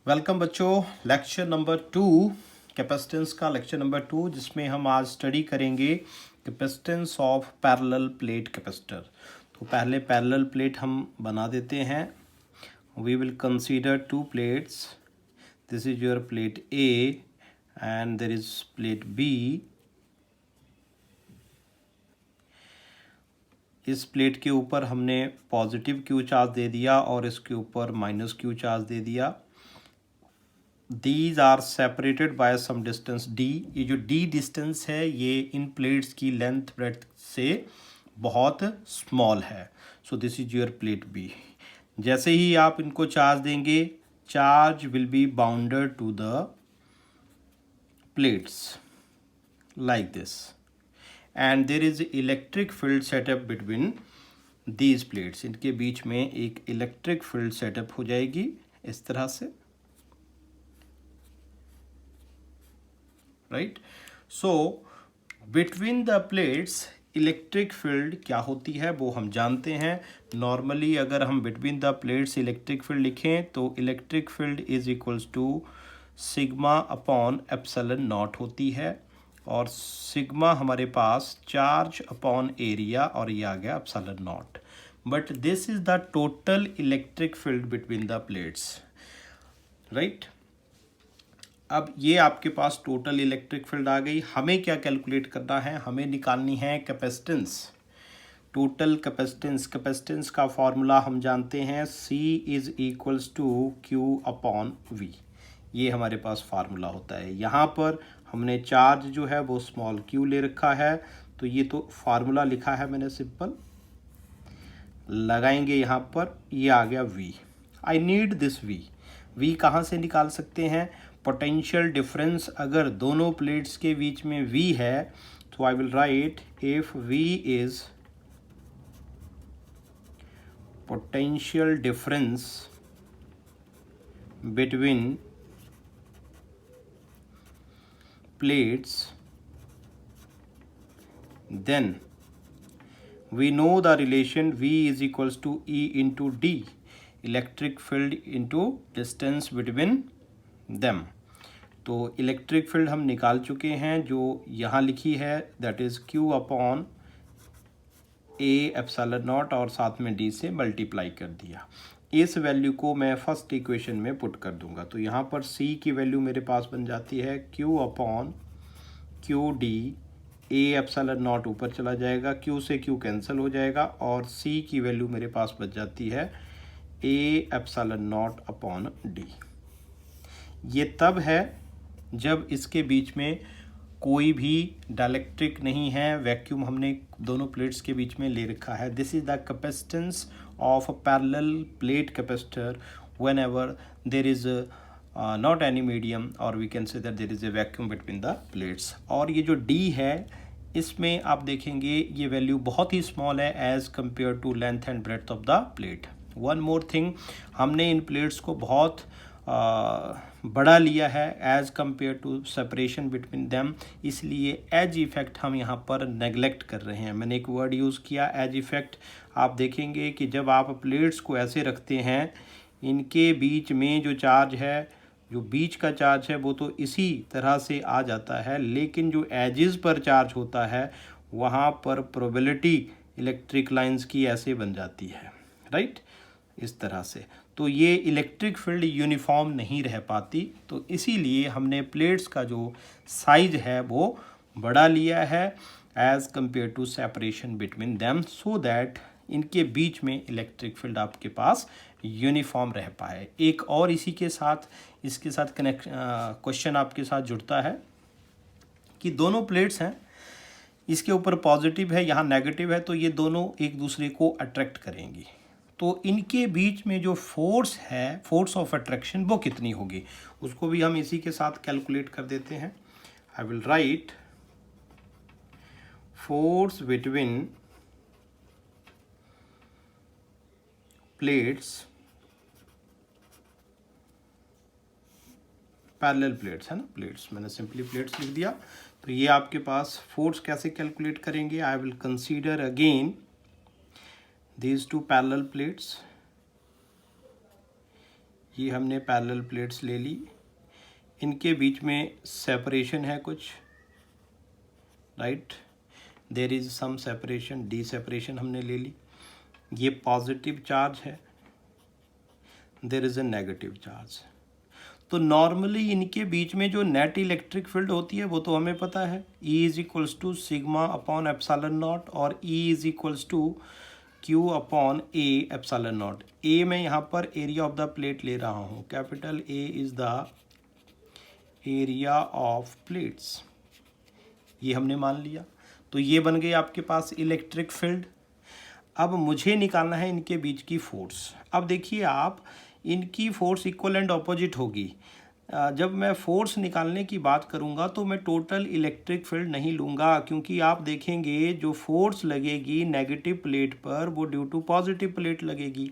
Welcome बच्चों, lecture number 2 capacitance का lecture number 2 जिसमें हम आज स्टडी करेंगे capacitance of parallel plate capacitor. तो पहले पैरेलल प्लेट हम बना देते हैं। We will consider two plates. This is your plate A and there is plate B. इस प्लेट के ऊपर हमने पॉजिटिव क्यू चार्ज दे दिया और इसके ऊपर माइनस क्यू चार्ज दे दिया। These are separated by some distance d। ये जो d डिस्टेंस है ये इन प्लेट्स की लेंथ ब्रेड्थ से बहुत स्मॉल है। So this is your plate B. जैसे ही आप इनको चार्ज देंगे, charge will be bounded to the plates like this and there is electric field setup between these plates. इनके बीच में एक इलेक्ट्रिक फील्ड सेटअप हो जाएगी इस तरह से, right. So between the plates electric field क्या होती है वो हम जानते हैं। नॉर्मली अगर हम between the plates electric field लिखें तो electric field is equals to sigma upon epsilon nought होती है, और सिग्मा हमारे पास चार्ज अपॉन एरिया और ये आ गया epsilon nought. But this is the total electric field between the plates, right. अब ये आपके पास टोटल इलेक्ट्रिक फील्ड आ गई। हमें क्या कैलकुलेट करना है, हमें निकालनी है कैपेसिटेंस, टोटल कैपेसिटेंस। कैपेसिटेंस का फॉर्मूला हम जानते हैं, C is equals to Q upon V। ये हमारे पास फार्मूला होता है। यहाँ पर हमने चार्ज जो है वो स्मॉल q ले रखा है, तो ये तो फार्मूला लिखा है मैंने, सिंपल लगाएंगे यहाँ पर, ये आ गया V। I need this V कहाँ से निकाल सकते हैं? पोटेंशियल डिफरेंस अगर दोनों प्लेट्स के बीच में V है तो आई will right if V is potential difference between plates then we know the relation V is equals to E into D, electric field into distance between them। तो electric field हम निकाल चुके हैं, जो यहाँ लिखी है that is Q upon A epsilon nought और साथ में D से मल्टीप्लाई कर दिया। इस वैल्यू को मैं फर्स्ट इक्वेशन में पुट कर दूंगा, तो यहाँ पर C की वैल्यू मेरे पास बन जाती है Q upon QD। A epsilon not ऊपर चला जाएगा, Q से Q कैंसिल हो जाएगा और C की वैल्यू मेरे पास बच जाती है A epsilon not upon D। ये तब है जब इसके बीच में कोई भी डाइलेक्ट्रिक नहीं है, वैक्यूम हमने दोनों प्लेट्स के बीच में ले रखा है। This is the capacitance of a parallel plate capacitor whenever there is not any medium और we can say that there is a vacuum between the plates. और ये जो D है इसमें आप देखेंगे ये वैल्यू बहुत ही स्मॉल है as compare to length and breadth of the plate. One more thing, हमने इन प्लेट्स को बहुत बड़ा लिया है as compare to separation between them, इसलिए एज इफेक्ट हम यहाँ पर नेगलेक्ट कर रहे हैं। मैंने एक वर्ड यूज़ किया एज इफेक्ट। आप देखेंगे कि जब आप प्लेट्स को ऐसे रखते हैं, इनके बीच में जो चार्ज है, जो बीच का चार्ज है वो तो इसी तरह से आ जाता है, लेकिन जो एजेस पर चार्ज होता है वहाँ पर प्रोबेबिलिटी इलेक्ट्रिक लाइंस की ऐसे बन जाती है, राइट, इस तरह से। तो ये इलेक्ट्रिक फील्ड यूनिफॉर्म नहीं रह पाती, तो इसीलिए हमने प्लेट्स का जो साइज है वो बड़ा लिया है as compare to separation between them, so that इनके बीच में इलेक्ट्रिक फील्ड आपके पास यूनिफॉर्म रह पाए। एक और इसी के साथ इसके साथ क्वेश्चन आपके साथ जुड़ता है कि दोनों प्लेट्स हैं, इसके ऊपर पॉजिटिव है, यहाँ नेगेटिव है, तो ये दोनों एक दूसरे को अट्रैक्ट करेंगी। तो इनके बीच में जो फोर्स है, फोर्स ऑफ अट्रैक्शन, वो कितनी होगी उसको भी हम इसी के साथ कैलकुलेट कर देते हैं। आई will right force between plates, parallel plates है ना, प्लेट्स, मैंने सिंपली प्लेट्स लिख दिया। तो ये आपके पास फोर्स कैसे कैलकुलेट करेंगे, I will consider again these two parallel plates। ये हमने पैरेलल प्लेट्स ले ली, इनके बीच में सेपरेशन है कुछ, right, there is some separation, D separation हमने ले ली। ये पॉजिटिव चार्ज है, there is a negative charge. तो नॉर्मली इनके बीच में जो नेट इलेक्ट्रिक फील्ड होती है वो तो हमें पता है, E is equals to sigma upon epsilon nought, और E is equals to Q upon A epsilon nought. A मैं यहाँ पर एरिया ऑफ द प्लेट ले रहा हूँ, capital A is the area of plates, ये हमने मान लिया। तो ये बन गई आपके पास इलेक्ट्रिक फील्ड। अब मुझे निकालना है इनके बीच की फोर्स। अब देखिए आप, इनकी फोर्स इक्वल एंड ऑपोजिट होगी। जब मैं फोर्स निकालने की बात करूंगा तो मैं टोटल इलेक्ट्रिक फील्ड नहीं लूँगा, क्योंकि आप देखेंगे जो फोर्स लगेगी नेगेटिव प्लेट पर वो ड्यू टू पॉजिटिव प्लेट लगेगी।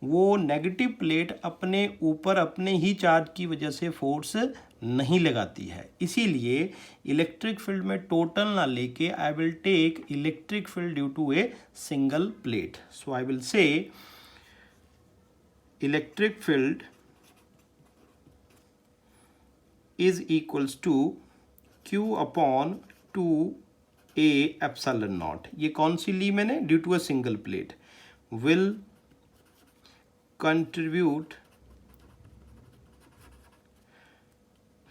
वो नेगेटिव प्लेट अपने ऊपर अपने ही चार्ज की वजह से फोर्स नहीं लगाती है, इसीलिए इलेक्ट्रिक फील्ड में टोटल ना लेके I will take electric field due to a single plate. So I will say electric field is equals to Q upon 2A epsilon naught। ये कौन सी ली मैंने, due to a single plate, will contribute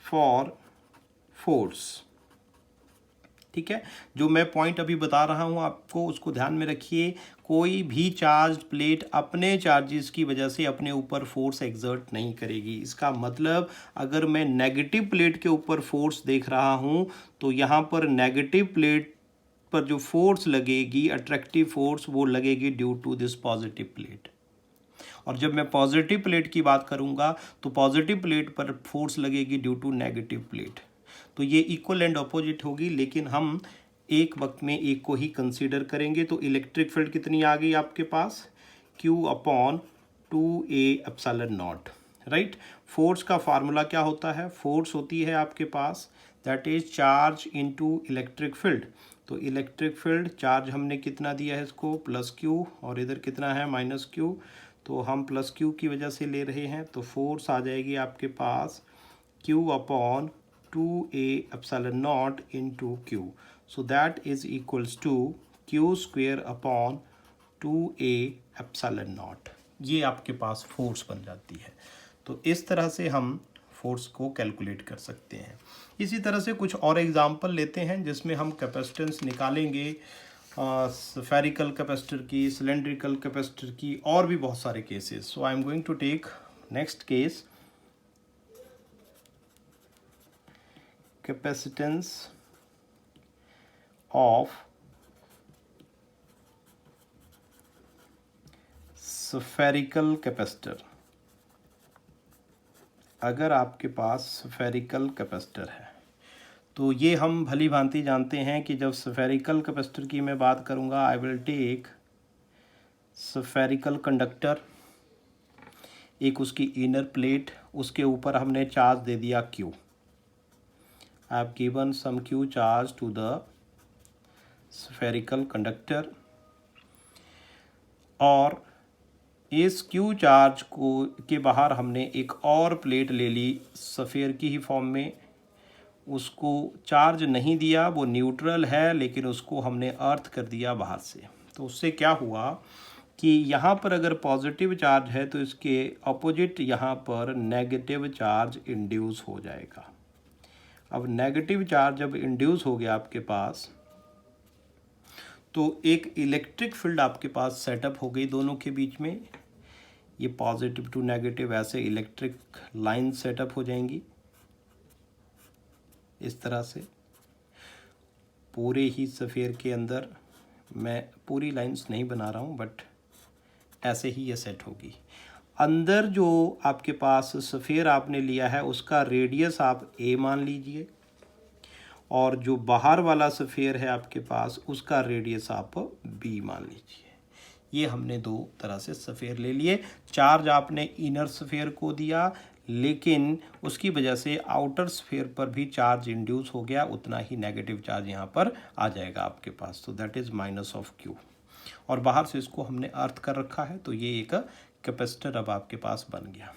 for force। ठीक है, जो मैं point अभी बता रहा हूँ आपको उसको ध्यान में रखिए। कोई भी चार्ज प्लेट अपने चार्जेस की वजह से अपने ऊपर फोर्स एक्सर्ट नहीं करेगी। इसका मतलब अगर मैं नेगेटिव प्लेट के ऊपर फोर्स देख रहा हूँ तो यहाँ पर नेगेटिव प्लेट पर जो फोर्स लगेगी, अट्रैक्टिव फोर्स, वो लगेगी due to this positive plate. और जब मैं पॉजिटिव प्लेट की बात करूँगा तो पॉजिटिव प्लेट पर फोर्स लगेगी ड्यू टू नेगेटिव प्लेट। तो ये इक्वल एंड अपोजिट होगी, लेकिन हम एक वक्त में एक को ही कंसीडर करेंगे। तो इलेक्ट्रिक फील्ड कितनी आ गई आपके पास, Q upon 2A epsilon naught, right. Force का फार्मूला क्या होता है, फोर्स होती है आपके पास that is charge into electric field. तो इलेक्ट्रिक फील्ड चार्ज हमने कितना दिया है इसको, प्लस Q, और इधर कितना है, माइनस Q। तो हम प्लस Q की वजह से ले रहे हैं, तो फोर्स आ जाएगी आपके पास Q upon 2A epsilon naught into Q। So that is equals to Q square upon 2A epsilon naught। ये आपके पास फोर्स बन जाती है। तो इस तरह से हम फोर्स को कैलकुलेट कर सकते हैं। इसी तरह से कुछ और एग्जांपल लेते हैं जिसमें हम कैपेसिटेंस निकालेंगे, स्फेरिकल कैपेसिटर की, सिलेंड्रिकल कैपेसिटर की, और भी बहुत सारे cases. So I am going to take next case, capacitance of spherical capacitor। अगर आपके पास स्फेरिकल कैपेसिटर है तो ये हम भली भांति जानते हैं कि जब स्फेरिकल कैपेसिटर की मैं बात करूँगा, I will take spherical conductor, एक उसकी इनर प्लेट, उसके ऊपर हमने चार्ज दे दिया Q। I have given some Q charge to the spherical conductor, और इस Q चार्ज को के बाहर हमने एक और प्लेट ले ली सफ़ेयर की ही फॉर्म में, उसको चार्ज नहीं दिया, वो न्यूट्रल है, लेकिन उसको हमने अर्थ कर दिया बाहर से। तो उससे क्या हुआ कि यहाँ पर अगर पॉजिटिव चार्ज है तो इसके अपोजिट यहाँ पर नेगेटिव चार्ज इंड्यूस हो जाएगा। अब नेगेटिव चार्ज जब इंड्यूस हो गया आपके पास तो एक इलेक्ट्रिक फील्ड आपके पास सेटअप हो गई दोनों के बीच में। ये पॉजिटिव टू नेगेटिव ऐसे इलेक्ट्रिक लाइन सेटअप हो जाएंगी इस तरह से पूरे ही सफ़ेयर के अंदर। मैं पूरी लाइंस नहीं बना रहा हूँ, बट ऐसे ही ये सेट होगी। अंदर जो आपके पास सफ़ेयर आपने लिया है उसका रेडियस आप A मान लीजिए, और जो बाहर वाला सफ़ेयर है आपके पास उसका रेडियस आप B मान लीजिए। ये हमने दो तरह से सफ़ेयर ले लिए। चार्ज आपने इनर सफ़ेयर को दिया, लेकिन उसकी वजह से आउटर स्फीयर पर भी चार्ज इंड्यूस हो गया, उतना ही नेगेटिव चार्ज यहाँ पर आ जाएगा आपके पास। तो that is minus of Q, और बाहर से इसको हमने अर्थ कर रखा है। तो ये एक कैपेसिटर अब आपके पास बन गया।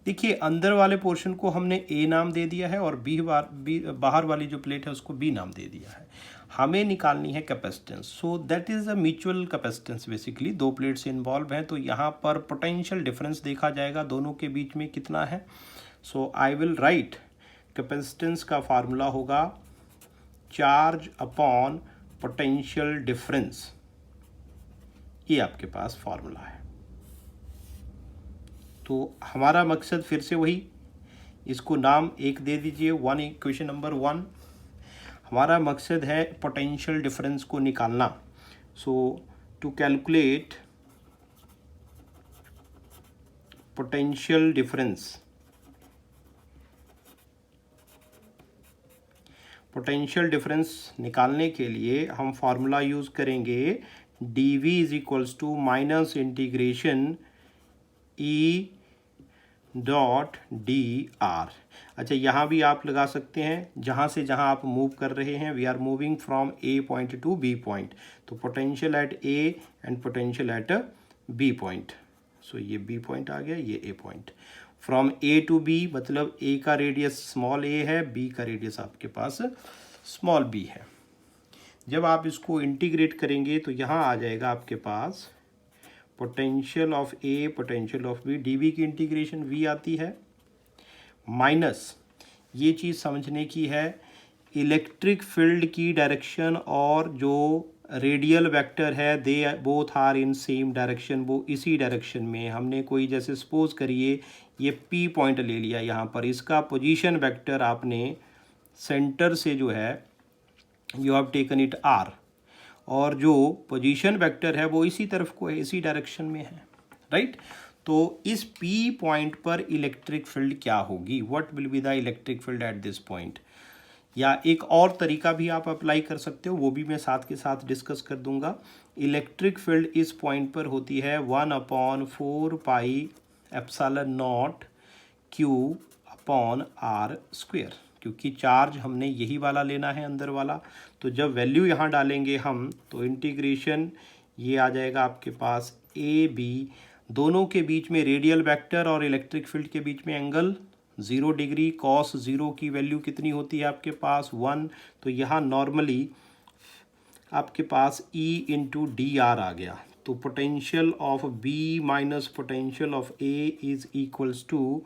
देखिए अंदर वाले पोर्शन को हमने ए नाम दे दिया है और बाहर वाली जो प्लेट है उसको बी नाम दे दिया है। हमें निकालनी है capacitance, so that is a mutual capacitance. Basically दो प्लेट्स इन्वॉल्व हैं तो यहाँ पर पोटेंशियल डिफरेंस देखा जाएगा दोनों के बीच में कितना है। सो आई विल राइट कैपेसिटेंस का फार्मूला होगा चार्ज अपॉन पोटेंशियल डिफरेंस, ये आपके पास फार्मूला है। तो हमारा मकसद फिर से वही, इसको नाम एक दे दीजिए वन, इक्वेशन नंबर 1। हमारा मकसद है पोटेंशियल डिफरेंस को निकालना। So to calculate potential difference, potential difference निकालने के लिए हम फार्मूला यूज़ करेंगे dV is equals to minus integration E dot D R. अच्छा यहाँ भी आप लगा सकते हैं, जहाँ से जहाँ आप मूव कर रहे हैं, we are moving from A point to B point, तो potential at A and potential at B point. So ये बी पॉइंट आ गया, ये A point. From A to B मतलब ए का रेडियस स्मॉल ए है, बी का रेडियस आपके पास स्मॉल बी है। जब आप इसको इंटीग्रेट करेंगे तो यहाँ आ जाएगा आपके पास potential of A potential of B, d V की इंटीग्रेशन वी आती है, माइनस ये चीज़ समझने की है इलेक्ट्रिक फील्ड की डायरेक्शन और जो रेडियल वेक्टर है they both are in same direction, वो इसी डायरेक्शन में। हमने कोई जैसे सपोज करिए ये पी पॉइंट ले लिया यहाँ पर, इसका पोजीशन वेक्टर आपने सेंटर से जो है you have taken it r, और जो पोजीशन वेक्टर है वो इसी तरफ को है, इसी डायरेक्शन में है, राइट। तो इस पी पॉइंट पर इलेक्ट्रिक फील्ड क्या होगी, what will be the electric field at this point. या एक और तरीका भी आप अप्लाई कर सकते हो, वो भी मैं साथ के साथ डिस्कस कर दूंगा। इलेक्ट्रिक फील्ड इस पॉइंट पर होती है 1/4 pi epsilon naught q upon r square, क्योंकि चार्ज हमने यही वाला लेना है अंदर वाला। तो जब वैल्यू यहाँ डालेंगे हम तो इंटीग्रेशन ये आ जाएगा आपके पास ए बी, दोनों के बीच में रेडियल वेक्टर और इलेक्ट्रिक फील्ड के बीच में एंगल 0 डिग्री, कॉस 0 की वैल्यू कितनी होती है आपके पास 1। तो यहाँ नॉर्मली आपके पास E इंटू डी आर आ गया। तो potential of B minus potential of A is equals to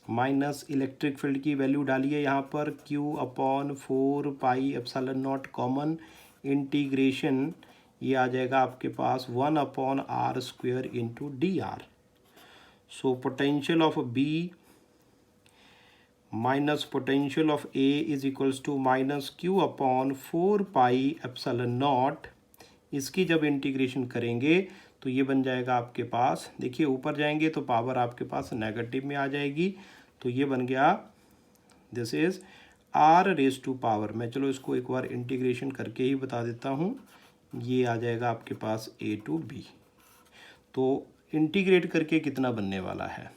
minus electric field की वैल्यू डालिए यहाँ पर Q/4 pi epsilon naught common, integration ये आ जाएगा आपके पास 1/r square into d r. So potential of B minus potential of A is equals to minus Q/4 pi epsilon naught. इसकी जब इंटीग्रेशन करेंगे तो ये बन जाएगा आपके पास, देखिए ऊपर जाएंगे तो पावर आपके पास नेगेटिव में आ जाएगी, तो ये बन गया this is r raise to power. मैं चलो इसको एक बार इंटीग्रेशन करके ही बता देता हूँ, ये आ जाएगा आपके पास a टू b। तो इंटीग्रेट करके कितना बनने वाला है,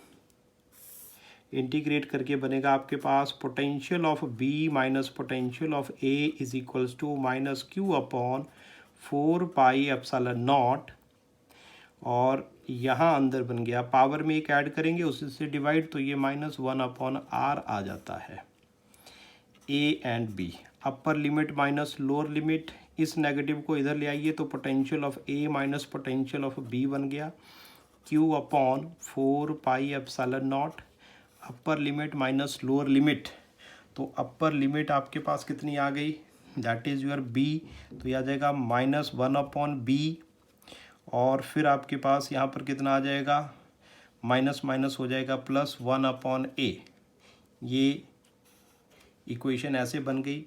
इंटीग्रेट करके बनेगा आपके पास potential of B minus potential of A is equals to minus Q/4 pi epsilon nought, और यहाँ अंदर बन गया पावर में एक ऐड करेंगे उसी से डिवाइड, तो ये -1/r आ जाता है। A and B, upper limit minus lower limit, इस नेगेटिव को इधर ले आइए तो potential of A minus potential of B बन गया Q/4 pi epsilon naught, upper limit minus lower limit, तो अपर लिमिट आपके पास कितनी आ गई, दैट इज़ योर B, तो यह आ जाएगा -1/B, और फिर आपके पास यहाँ पर कितना आ जाएगा, माइनस माइनस हो जाएगा +1/A, ये इक्वेशन ऐसे बन गई।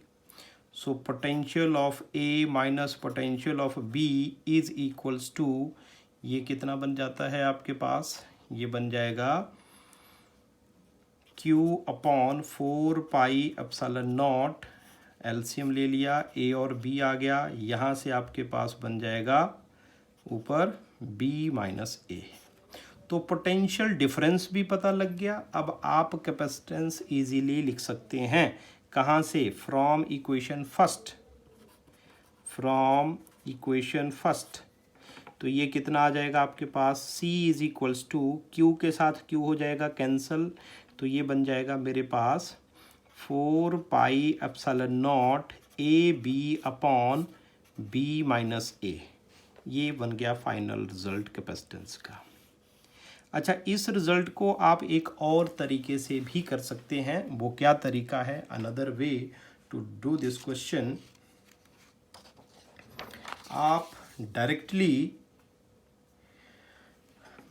So potential of A minus potential of B is equals to, ये कितना बन जाता है आपके पास, ये बन जाएगा Q/4 pi epsilon not, LCM ले लिया, A और B आ गया, यहाँ से आपके पास बन जाएगा ऊपर B माइनस A। तो पोटेंशियल डिफरेंस भी पता लग गया। अब आप कैपेसिटेंस इजीली लिख सकते हैं, कहाँ से, from equation first, from equation first. तो ये कितना आ जाएगा आपके पास, C is equals to Q के साथ Q हो जाएगा कैंसल, तो ये बन जाएगा मेरे पास 4 पाई epsilon not AB upon B minus A। ये बन गया फाइनल रिजल्ट कैपेसिटेंस का। अच्छा, इस रिजल्ट को आप एक और तरीके से भी कर सकते हैं। वो क्या तरीका है? Another way to do this question, आप डायरेक्टली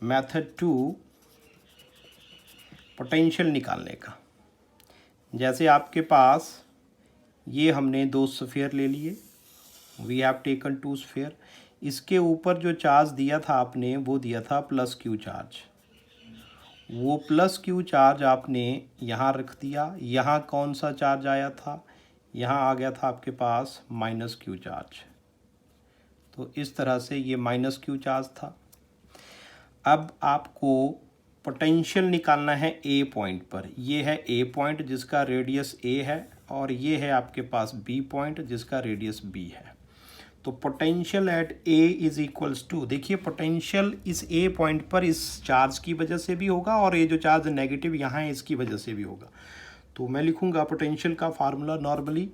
मेथड 2 पोटेंशियल निकालने का। जैसे आपके पास ये हमने 2 स्फीयर ले लिए, वी हैव टेकन 2 स्फीयर, इसके ऊपर जो चार्ज दिया था आपने वो दिया था प्लस क्यू चार्ज। वो प्लस क्यू चार्ज आपने यहाँ रख दिया। यहाँ कौन सा चार्ज आया था? यहाँ आ गया था आपके पास माइनस क्यू चार्ज। तो इस तरह से ये माइनस क्यू चार्ज था। अब आपको पोटेंशियल निकालना है ए पॉइंट पर। ये है ए पॉइंट जिसका रेडियस ए है, और ये है आपके पास बी पॉइंट जिसका रेडियस बी है। तो potential at A is equals to, देखिए पोटेंशियल इस ए पॉइंट पर इस चार्ज की वजह से भी होगा, और ये जो चार्ज नेगेटिव यहाँ है इसकी वजह से भी होगा। तो मैं लिखूँगा पोटेंशियल का formula normally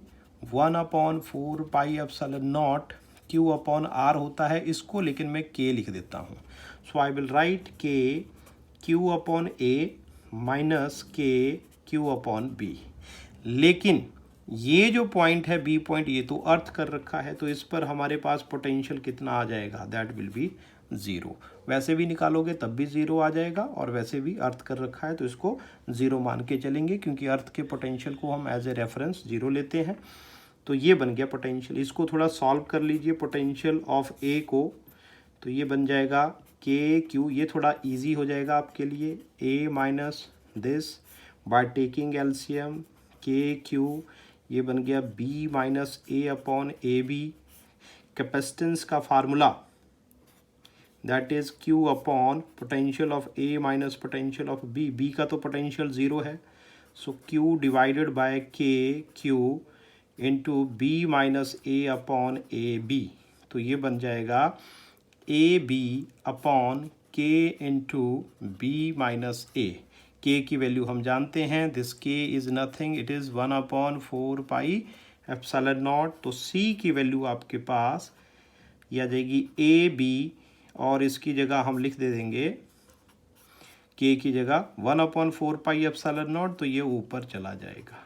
1/4 pi epsilon not Q upon R होता है इसको, लेकिन मैं K लिख देता हूँ। So I will write K Q upon A minus K Q upon B। लेकिन ये जो पॉइंट है बी पॉइंट, ये तो अर्थ कर रखा है, तो इस पर हमारे पास पोटेंशियल कितना आ जाएगा? That will be 0। वैसे भी निकालोगे तब भी 0 आ जाएगा, और वैसे भी अर्थ कर रखा है तो इसको 0 मान के चलेंगे, क्योंकि अर्थ के पोटेंशियल को हम एज ए रेफरेंस 0 लेते हैं। तो ये बन गया पोटेंशियल। इसको थोड़ा सॉल्व कर लीजिए पोटेंशियल ऑफ ए को, तो ये बन जाएगा के क्यू, ये थोड़ा ईजी हो जाएगा आपके लिए, A minus this by taking LCM, K Q ये बन गया B minus A upon A B. Capacitance का formula that is Q upon potential of A minus potential of B. B का तो पोटेंशियल 0 है, so Q divided by K Q into B minus A upon A B. तो ये बन जाएगा A B upon K into B minus A. K की value हम जानते हैं, दिस के is nothing, it is 1/4 pi epsilon not. तो सी की वैल्यू आपके पास ये आ जाएगी ए बी, और इसकी जगह हम लिख दे देंगे के की जगह 1/4 पाई एप्सिलॉन नॉट, तो ये ऊपर चला जाएगा।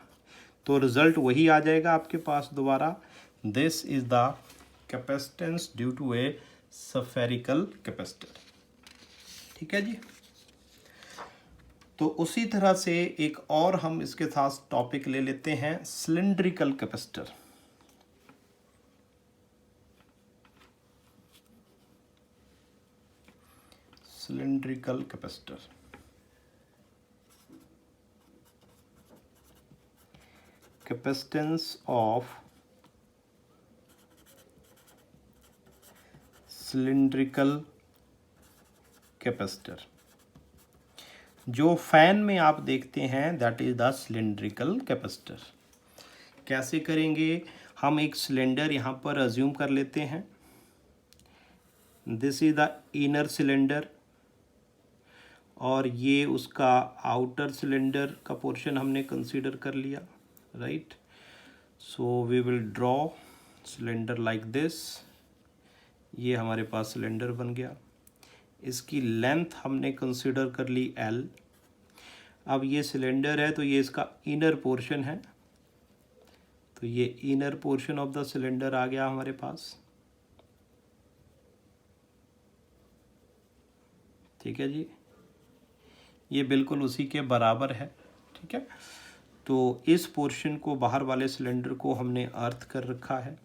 तो रिजल्ट वही आ जाएगा आपके पास दोबारा, this is the capacitance due to a spherical capacitor. ठीक है जी। तो उसी तरह से एक और हम इसके साथ टॉपिक ले लेते हैं, cylindrical capacitor. Cylindrical capacitor, capacitance of cylindrical capacitor. जो फैन में आप देखते हैं that is the cylindrical capacitor. कैसे करेंगे? हम एक सिलेंडर यहाँ पर अज्यूम कर लेते हैं, this is the inner cylinder, और ये उसका आउटर सिलेंडर का पोर्शन हमने कंसीडर कर लिया, right. So we will draw cylinder like this. ये हमारे पास सिलेंडर बन गया। इसकी लेंथ हमने कंसीडर कर ली L। अब ये सिलेंडर है तो ये इसका इनर पोर्शन है, तो ये inner portion of the cylinder आ गया हमारे पास। ठीक है जी, ये बिल्कुल उसी के बराबर है। ठीक है, तो इस पोर्शन को, बाहर वाले सिलेंडर को हमने अर्थ कर रखा है।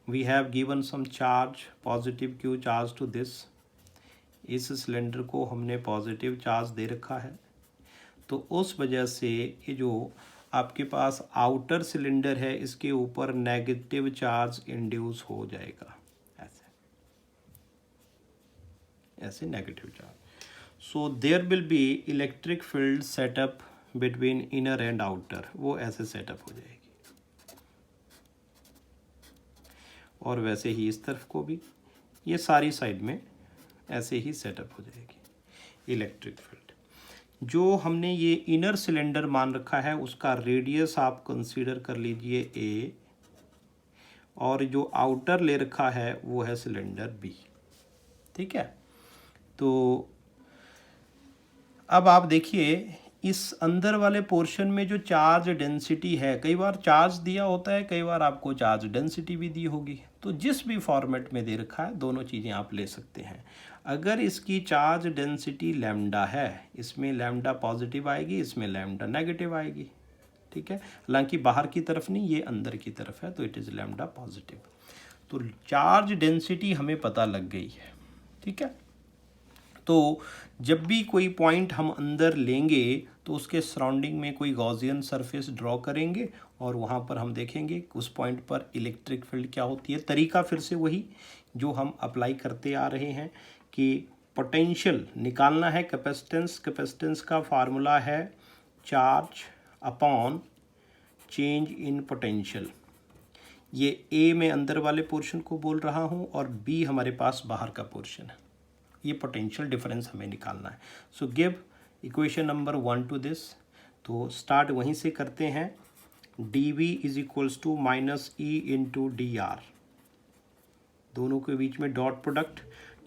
We have given some charge, positive q charge to this. इस सिलेंडर को हमने पॉजिटिव चार्ज दे रखा है, तो उस वजह से ये जो आपके पास आउटर सिलेंडर है इसके ऊपर नेगेटिव चार्ज इंड्यूस हो जाएगा, ऐसे negative charge. So there will be electric field setup between inner and outer, वो ऐसे सेटअप हो जाएगी। और वैसे ही इस तरफ को भी, ये सारी साइड में ऐसे ही सेटअप हो जाएगी इलेक्ट्रिक फील्ड। जो हमने ये इनर सिलेंडर मान रखा है उसका रेडियस आप कंसीडर कर लीजिए ए, और जो आउटर ले रखा है वो है सिलेंडर बी। ठीक है, तो अब आप देखिए इस अंदर वाले पोर्शन में जो चार्ज डेंसिटी है, कई बार चार्ज दिया होता है, कई बार आपको चार्ज डेंसिटी भी दी होगी, तो जिस भी फॉर्मेट में दे रखा है दोनों चीज़ें आप ले सकते हैं। अगर इसकी चार्ज डेंसिटी लैम्डा है, इसमें लैम्डा पॉजिटिव आएगी, इसमें लैम्डा नेगेटिव आएगी। ठीक है, हालांकि बाहर की तरफ नहीं, ये अंदर की तरफ है, तो इट इज़ लैम्डा पॉजिटिव। तो चार्ज डेंसिटी हमें पता लग गई है। ठीक है, तो जब भी कोई पॉइंट हम अंदर लेंगे तो उसके सराउंडिंग में कोई गॉसियन सरफेस ड्रॉ करेंगे और वहाँ पर हम देखेंगे उस पॉइंट पर इलेक्ट्रिक फील्ड क्या होती है। तरीका फिर से वही जो हम अप्लाई करते आ रहे हैं कि पोटेंशियल निकालना है, कैपेसिटेंस का फार्मूला है charge upon change in potential. ये ए में अंदर वाले पोर्शन को बोल रहा हूँ और बी हमारे पास बाहर का पोर्शन है। ये पोटेंशियल डिफरेंस हमें निकालना है। So give equation number 1 to this. तो स्टार्ट वहीं से करते हैं। dv is equals to minus E into d r, दोनों के बीच में डॉट प्रोडक्ट,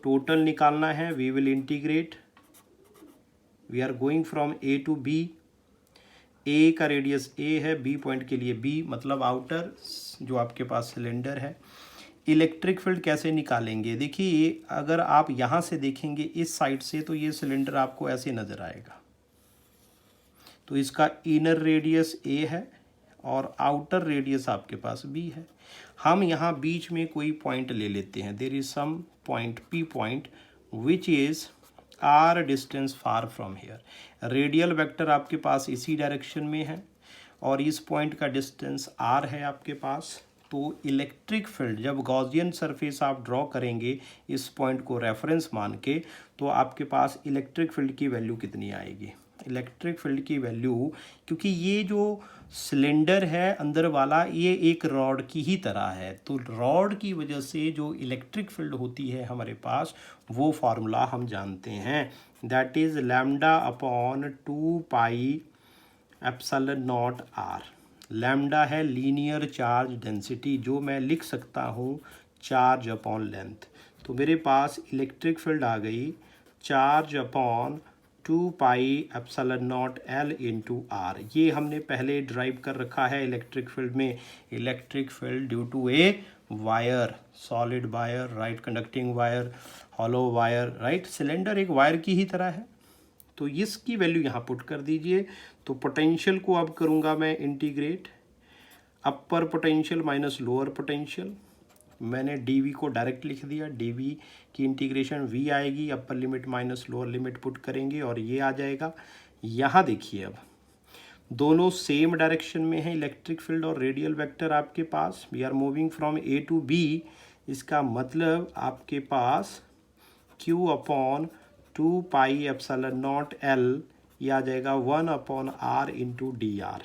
टोटल निकालना है। We will integrate, we are going from A to B. A का रेडियस ए है, बी पॉइंट के लिए बी मतलब आउटर जो आपके पास सिलेंडर है। इलेक्ट्रिक फील्ड कैसे निकालेंगे, देखिए अगर आप यहाँ से देखेंगे इस साइड से तो ये सिलेंडर आपको ऐसे नज़र आएगा। तो इसका इनर रेडियस ए है और आउटर रेडियस आपके पास बी है। हम यहाँ बीच में कोई पॉइंट ले लेते हैं। There is some point P point which is r distance far from here. Radial vector आपके पास इसी डायरेक्शन में है और इस पॉइंट का डिस्टेंस आर है आपके पास। तो इलेक्ट्रिक फील्ड जब गॉसियन सरफेस आप ड्रॉ करेंगे इस पॉइंट को रेफरेंस मान के, तो आपके पास इलेक्ट्रिक फील्ड की वैल्यू कितनी आएगी। इलेक्ट्रिक फील्ड की वैल्यू, क्योंकि ये जो सिलेंडर है अंदर वाला ये एक रॉड की ही तरह है, तो रॉड की वजह से जो इलेक्ट्रिक फील्ड होती है हमारे पास वो फार्मूला हम जानते हैं, that is lambda upon 2 pi epsilon naught r. Lambda है लीनियर चार्ज डेंसिटी, जो मैं लिख सकता हूँ चार्ज अपॉन लेंथ। तो मेरे पास इलेक्ट्रिक फील्ड आ गई charge upon 2 pi epsilon not L into r. ये हमने पहले ड्राइव कर रखा है इलेक्ट्रिक फील्ड में। Electric field due to a wire, solid wire, right conducting wire, hollow wire, right. Cylinder एक वायर की ही तरह है। तो इसकी वैल्यू यहाँ पुट कर दीजिए। तो पोटेंशियल को अब करूँगा मैं इंटीग्रेट, अपर पोटेंशियल माइनस लोअर पोटेंशियल। मैंने dv को डायरेक्ट लिख दिया, dv की इंटीग्रेशन v आएगी, अपर limit minus lower limit put करेंगे और ये आ जाएगा। यहाँ देखिए अब दोनों सेम डायरेक्शन में है इलेक्ट्रिक फील्ड और रेडियल वेक्टर आपके पास। We are moving from A to B. इसका मतलब आपके पास q upon 2 pi epsilon not L, ये आ जाएगा 1 upon r into d r.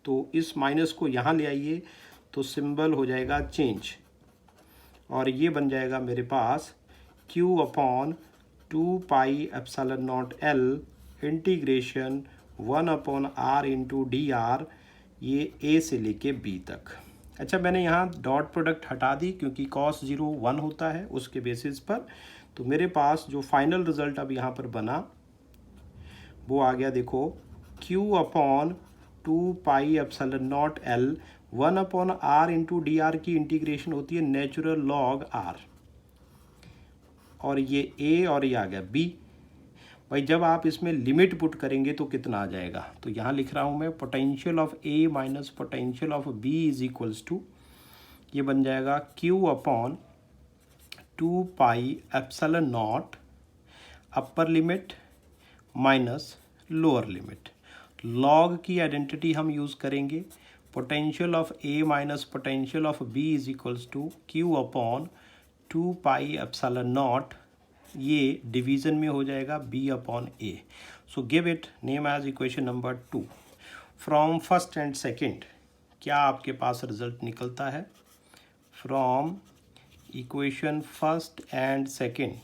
तो इस माइनस को यहाँ ले आइए तो सिंबल हो जाएगा चेंज और ये बन जाएगा मेरे पास q upon 2 pi epsilon not L integration 1 upon r into d r, ये a से लेके b तक। अच्छा, मैंने यहाँ डॉट प्रोडक्ट हटा दी क्योंकि cos 0 1 होता है उसके बेसिस पर। तो मेरे पास जो फाइनल रिजल्ट अब यहाँ पर बना वो आ गया, देखो q upon 2 pi epsilon not L 1 upon r into d r की इंटीग्रेशन होती है नेचुरल लॉग आर, और ये a और ये आ गया b। भाई जब आप इसमें लिमिट पुट करेंगे तो कितना आ जाएगा, तो यहाँ लिख रहा हूँ मैं potential of a minus potential of b is equals to, ये बन जाएगा q upon 2 pi epsilon naught upper limit minus lower limit. Log की आइडेंटिटी हम यूज़ करेंगे, potential of a minus potential of b is equals to q upon 2 pi epsilon naught, ये division में हो जाएगा b upon a। So give it name as equation number 2। From first and second क्या आपके पास result निकलता है? From equation first and second,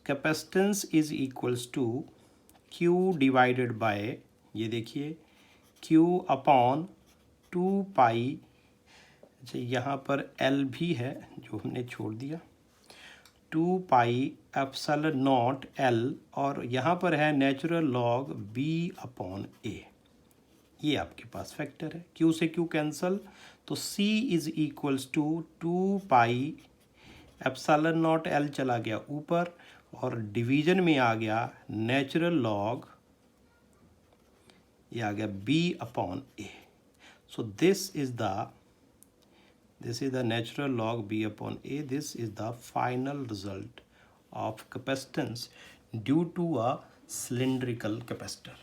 capacitance is equals to Q divided by, ये देखिए Q अपॉन 2 पाई, अच्छा यहाँ पर L भी है जो हमने छोड़ दिया, 2 पाई एप्सिलॉन नॉट L, और यहाँ पर है natural log B upon A। ये आपके पास फैक्टर है, Q से Q कैंसल, तो C is equals to 2 pi epsilon naught L चला गया ऊपर, और डिवीजन में आ गया नेचुरल लॉग, ये आ गया B upon A। So this is the natural log B upon A. This is the final result of capacitance due to a cylindrical capacitor.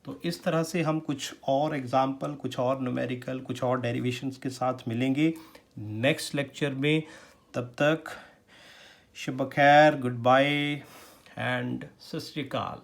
तो इस तरह से हम कुछ और एग्जाम्पल, कुछ और न्यूमेरिकल, कुछ और डेरिवेशंस के साथ मिलेंगे नेक्स्ट लेक्चर में। तब तक शब खैर, गुड बाय एंड सत श्री अकाल।